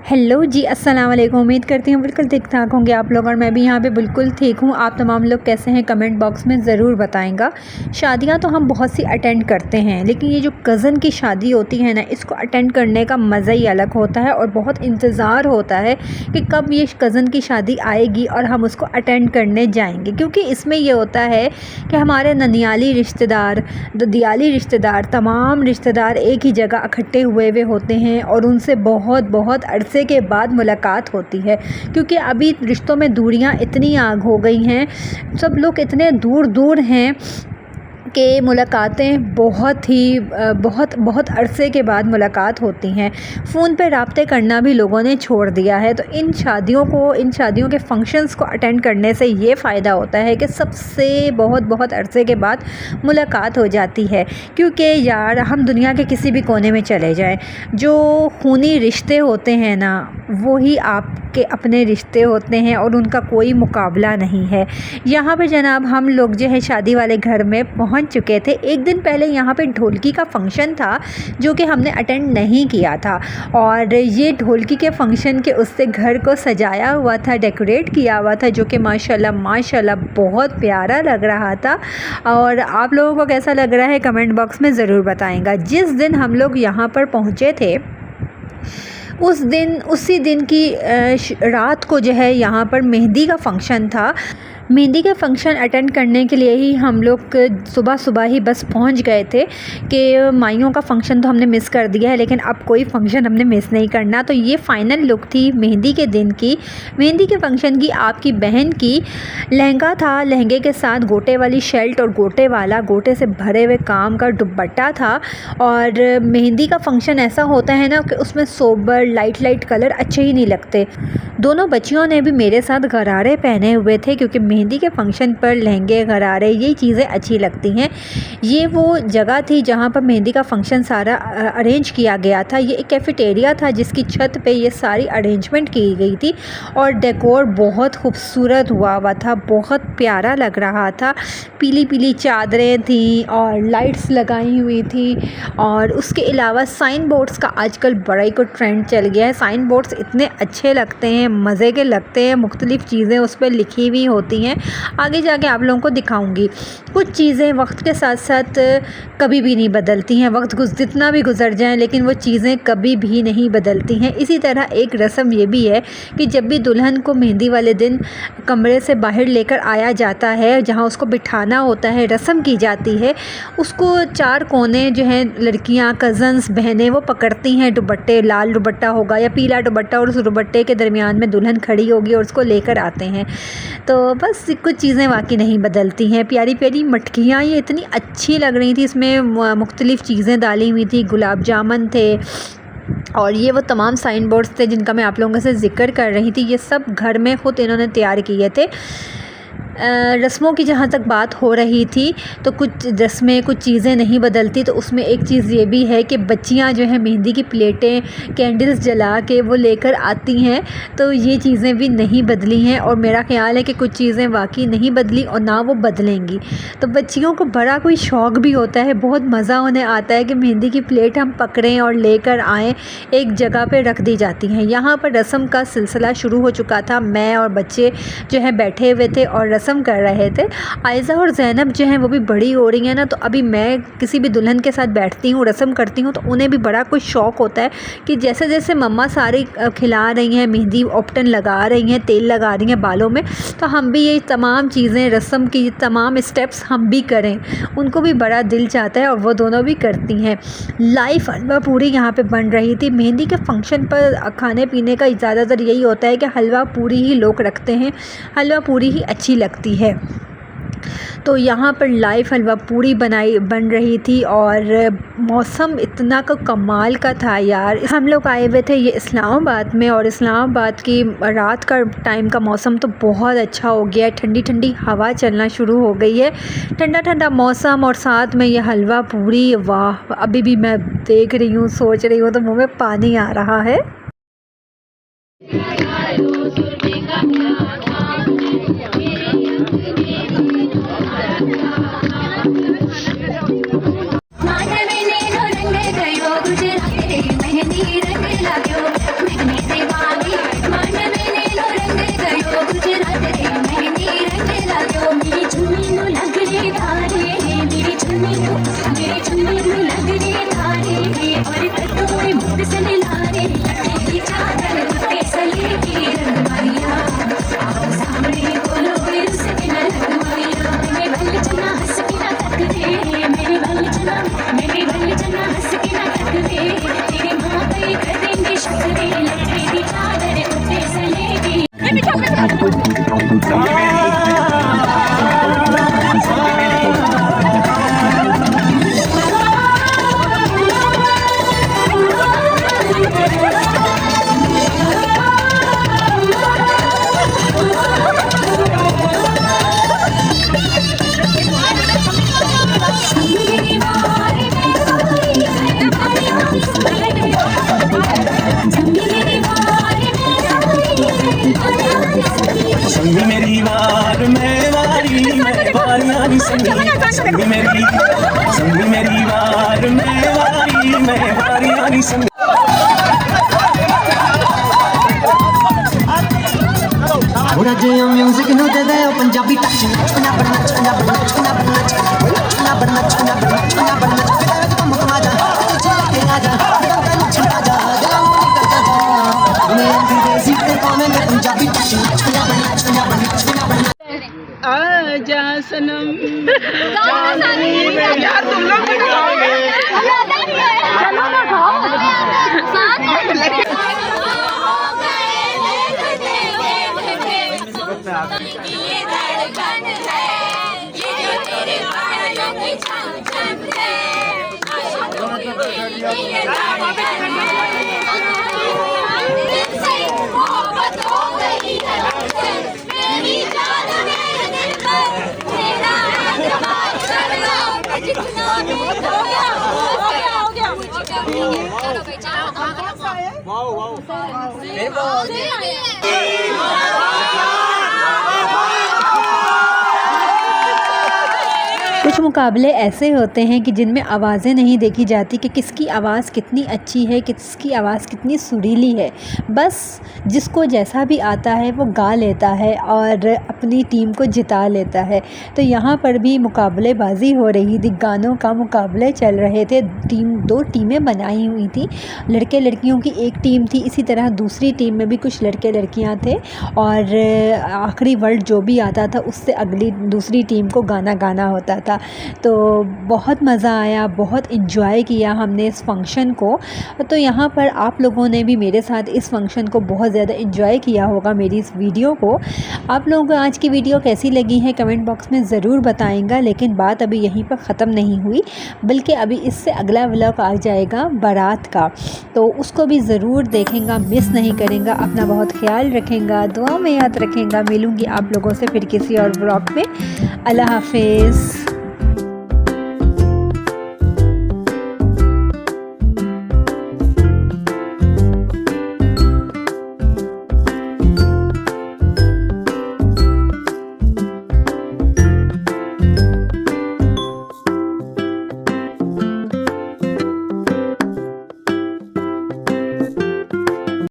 Hello जी, अस्सलाम वालेकुम। उम्मीद करती हूँ बिल्कुल ठीक ठाक होंगे आप लोग और मैं भी यहाँ पे बिल्कुल ठीक हूँ। आप तमाम लोग कैसे हैं कमेंट बॉक्स में ज़रूर बताएंगा। शादियाँ तो हम बहुत सी अटेंड करते हैं, लेकिन ये जो कज़न की शादी होती है ना, इसको अटेंड करने का मज़ा ही अलग होता है और बहुत इंतज़ार होता है कि कब ये कज़न की शादी आएगी और हम उसको अटेंड करने जाएंगे। क्योंकि इसमें ये होता है कि हमारे ननियाली रिश्तेदार, ददियाली रिश्तेदार, तमाम रिश्तेदार एक ही जगह इकट्ठे हुए होते हैं और उनसे बहुत बहुत अरसे के बाद मुलाकात होती है। क्योंकि अभी रिश्तों में दूरियां इतनी आग हो गई हैं, सब लोग इतने दूर दूर हैं कि मुलाकातें बहुत अरसे के बाद मुलाकात होती हैं। फ़ोन पे राब्ते करना भी लोगों ने छोड़ दिया है। तो इन शादियों के फंक्शंस को अटेंड करने से ये फ़ायदा होता है कि सबसे बहुत अरसे के बाद मुलाकात हो जाती है। क्योंकि यार, हम दुनिया के किसी भी कोने में चले जाएं, जो खूनी रिश्ते होते हैं ना, वो ही आपके अपने रिश्ते होते हैं और उनका कोई मुकाबला नहीं है। यहाँ पे जनाब हम लोग जो है शादी वाले घर में पहुँच चुके थे। एक दिन पहले यहाँ पे ढोलकी का फंक्शन था, जो कि हमने अटेंड नहीं किया था। और ये ढोलकी के फंक्शन के उससे घर को सजाया हुआ था, डेकोरेट किया हुआ था, जो कि माशाल्लाह बहुत प्यारा लग रहा था। और आप लोगों को कैसा लग रहा है कमेंट बॉक्स में ज़रूर बताएंगा। जिस दिन हम लोग यहाँ पर पहुँचे थे, उसी दिन की रात को जो है यहाँ पर मेहंदी का फंक्शन था। मेहंदी के फंक्शन अटेंड करने के लिए ही हम लोग सुबह ही बस पहुंच गए थे कि माइयों का फंक्शन तो हमने मिस कर दिया है, लेकिन अब कोई फंक्शन हमने मिस नहीं करना। तो ये फ़ाइनल लुक थी मेहंदी के दिन की, मेहंदी के फंक्शन की। आपकी बहन की लहंगा था, लहंगे के साथ गोटे वाली शर्ट और गोटे से भरे हुए काम का दुपट्टा था। और मेहंदी का फंक्शन ऐसा होता है ना कि उसमें सोबर लाइट कलर अच्छे ही नहीं लगते। दोनों बच्चियों ने भी मेरे साथ गरारे पहने हुए थे, क्योंकि मेहंदी के फंक्शन पर लहंगे, गरारे, यही चीज़ें अच्छी लगती हैं। ये वो जगह थी जहाँ पर मेहंदी का फंक्शन सारा अरेंज किया गया था। ये एक कैफ़ेटेरिया था जिसकी छत पे ये सारी अरेंजमेंट की गई थी और डेकोर बहुत खूबसूरत हुआ था, बहुत प्यारा लग रहा था। पीली चादरें थी और लाइट्स लगाई हुई थी। और उसके अलावा साइन बोर्ड्स का आजकल बड़ा ही कोई ट्रेंड चल गया है। साइन बोर्ड्स इतने अच्छे लगते हैं, मज़े के लगते हैं, मुख्तलिफ़ चीज़ें उस पर लिखी हुई होती हैं। आगे जाके आप लोगों को दिखाऊंगी। कुछ चीज़ें वक्त के साथ साथ कभी भी नहीं बदलती हैं, वक्त जितना भी गुजर जाए, लेकिन वो चीज़ें कभी भी नहीं बदलती हैं। इसी तरह एक रस्म ये भी है कि जब भी दुल्हन को मेहंदी वाले दिन कमरे से बाहर लेकर आया जाता है, जहाँ उसको बिठाना होता है, रस्म की जाती है, उसको चार कोने जो हैं लड़कियाँ, कज़न्स, बहनें, वो पकड़ती हैं दुपट्टे। लाल दुपट्टा होगा या पीला दुपट्टा, और उस दुपट्टे के दरमियान में दुल्हन खड़ी होगी और उसको लेकर आते हैं। तो बस कुछ चीज़ें वाकई नहीं बदलती हैं। प्यारी प्यारी मटकियाँ ये इतनी अच्छी लग रही थी, इसमें मुख्तलिफ़ चीज़ें डाली हुई थी, गुलाब जामुन थे और ये वो तमाम साइन बोर्ड्स थे जिनका मैं आप लोगों से ज़िक्र कर रही थी। ये सब घर में ख़ुद इन्होंने तैयार किए थे। रस्मों की जहाँ तक बात हो रही थी, तो कुछ रस्में, कुछ चीज़ें नहीं बदलती। तो उसमें एक चीज़ ये भी है कि बच्चियाँ जो हैं मेहंदी की प्लेटें, कैंडल्स जला के वो लेकर आती हैं। तो ये चीज़ें भी नहीं बदली हैं और मेरा ख़्याल है कि कुछ चीज़ें वाकई नहीं बदली और ना वो बदलेंगी। तो बच्चियों को बड़ा कोई शौक़ भी होता है, बहुत मज़ा उन्हें आता है कि मेहंदी की प्लेट हम पकड़ें और लेकर आएँ, एक जगह पर रख दी जाती हैं। यहाँ पर रस्म का सिलसिला शुरू हो चुका था। मैं और बच्चे जो हैं बैठे हुए थे और रस्म कर रहे थे। आयज़ा और ज़ैनब जो हैं वो भी बड़ी हो रही हैं ना, तो अभी मैं किसी भी दुल्हन के साथ बैठती हूँ, रस्म करती हूँ, तो उन्हें भी बड़ा कुछ शौक़ होता है कि जैसे जैसे मम्मा सारी खिला रही हैं, मेहंदी ऑप्टन लगा रही हैं, तेल लगा रही हैं बालों में, तो हम भी ये तमाम चीज़ें, रस्म की तमाम स्टेप्स हम भी करें। उनको भी बड़ा दिल चाहता है और वो दोनों भी करती हैं। लाइव हलवा पूरी यहाँ पे बन रही थी। मेहंदी के फंक्शन पर खाने पीने का ज़्यादातर यही होता है कि हलवा पूरी ही लोग रखते हैं, हलवा पूरी ही अच्छी लगती है। तो यहाँ पर लाइव हलवा पूरी बन रही थी और मौसम इतना का कमाल का था यार। हम लोग आए हुए थे ये इस्लामाबाद में, और इस्लामाबाद की रात का टाइम का मौसम तो बहुत अच्छा हो गया है। ठंडी ठंडी हवा चलना शुरू हो गई है, ठंडा ठंडा मौसम और साथ में ये हलवा पूरी। वाह, अभी भी मैं देख रही हूँ, सोच रही हूँ तो मुँह में पानी आ रहा है। माझ्या वेणेनो रंग गयो, गुजराती मेहंदी रंग लाग्यो, मेघने से आनी संगी मेरी वार मैं वारी आनी संगी। जिया म्यूजिक नू दे दे पंजाबी टच नचना बनना नचना बनना नचना बनना नचना बनना नचना बनना नचना बनना नचना कम कमा जा चले आ जा नचना जा मैं अंग्रेजी पे पावे में पंजाबी टच नचना बनना नचना बनना नचना बनना आजा सनम यार तुम लोग भी गाओगे चलो ना गाओ साथ ये धड़कन है ये जो तेरे बालों की छम है आशिकों की ये धड़कन है दिल से मोहब्बत हो गई है मेरी जान मेरे दिल पर तेरा एतबार कर लो जितना भी हो गया चलो भाई चलो वाओ वाओ कुछ मुकाबले ऐसे होते हैं कि जिनमें आवाज़ें नहीं देखी जाती कि किसकी आवाज़ कितनी अच्छी है, किसकी आवाज़ कितनी सुरीली है। बस जिसको जैसा भी आता है वो गा लेता है और अपनी टीम को जिता लेता है। तो यहाँ पर भी मुकाबलेबाजी हो रही थी, गानों का मुकाबले चल रहे थे। दो टीमें बनाई हुई थी, लड़के लड़कियों की एक टीम थी, इसी तरह दूसरी टीम में भी कुछ लड़के लड़कियाँ थे और आखिरी वर्ड जो भी आता था उससे अगली दूसरी टीम को गाना गाना होता था। तो बहुत मज़ा आया, बहुत इन्जॉय किया हमने इस फंक्शन को। तो यहाँ पर आप लोगों ने भी मेरे साथ इस फंक्शन को बहुत ज़्यादा इन्जॉय किया होगा, मेरी इस वीडियो को। आप लोगों को आज की वीडियो कैसी लगी है कमेंट बॉक्स में ज़रूर बताएंगा। लेकिन बात अभी यहीं पर ख़त्म नहीं हुई, बल्कि अभी इससे अगला व्लॉग आ जाएगा बारात का, तो उसको भी ज़रूर देखेंगा, मिस नहीं करेंगा। अपना बहुत ख्याल रखेंगा, दुआ में याद रखेंगा। मिलूँगी आप लोगों से फिर किसी और व्लॉग में। अल्लाह हाफिज़।